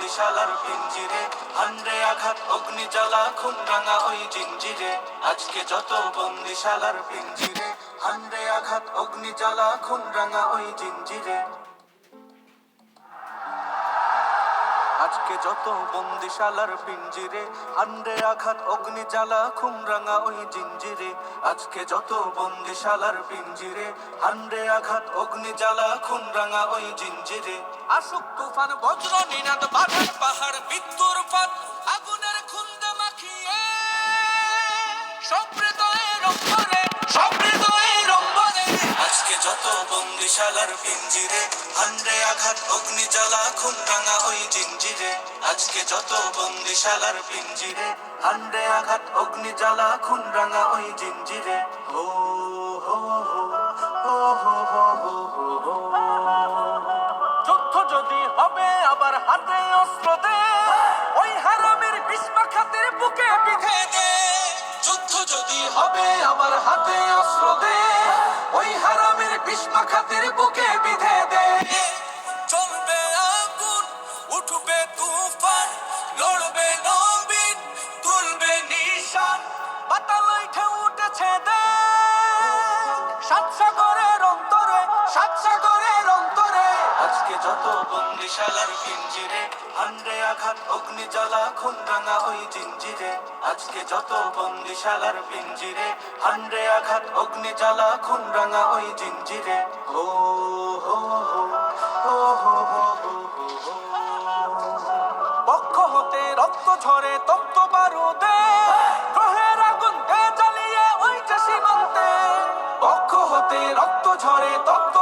বন্দিশালার পিঞ্জিরে, হান্ডে আঘাত অগ্নি জ্বালা খুন রাঙা ওই জিঞ্জিরে। আজকে যত বন্দিশালার পিঞ্জিরে, হান্ডে আঘাত অগ্নি জ্বালা খুন রাঙা ওই জিঞ্জিরে। আজকে যত বন্দিশালার পিঞ্জিরে, হান্ডে আঘাত অগ্নি জ্বালা খুন রাঙা ওই জিঞ্জিরে। আজকে যত বন্দিশালার পিঞ্জিরে, হান্ডে আঘাত অগ্নি জ্বালা খুন রাঙা ওই জিঞ্জিরে। আসুক তুফান বজ্র নিনাদ বাঁধার পাহাড় মৃত্যুর ফাঁদ, আগুনের খুন্দে মাখিয়ে সব হৃদয়ের অন্তরে, সব হৃদয়ের অন্তরে। আজকে যত বন্দিশালার পিঞ্জিরে, হান্ডে আঘাত অগ্নি জ্বালা খুন রাঙা ওই জিঞ্জিরে। আজকে যত বন্দিশালার পিঞ্জিরে, হান্ডে আঘাত অগ্নি জ্বালা খুন রাঙা ওই জিঞ্জিরে। হো হো হো হো হো হো হো হো। যুদ্ধ যদি হবে আবার হাতে অস্ত্র দে, ওই হারামের বিষ্মাখাতের বুকে বিধে দে। যুদ্ধ যদি হবে আবার হাতে অস্ত্র দে, ওই হারামের বিষ্মাখাতের বুকে বিধে দে। চলবে আগুন, উঠবে তুফান, লড়বে নবীন, তুলবে নিশান। পাতালই ঢেউ উঠেছে দেখ, সাত সাগরের অন্তরে, সাত সাগরের অন্তরে। আজকে যত বন্দিশালার পিঞ্জিরে, হান্ডে আঘাত অগ্নি জ্বালা খুন রাঙা ওই জিঞ্জিরে। আজকে যত বন্দিশালার পিঞ্জিরে, হান্ডে আঘাত অগ্নি জ্বালা খুন রাঙা ওই জিঞ্জিরে। হো হো হো হো হো হো হো। পক্ষ হতে রক্ত ঝরে তপ্ত বারুদে, গ্রহের আগুন দে জ্বালিয়ে ওই যে সীমান্তে। পক্ষ হতে রক্ত ঝরে তপ্ত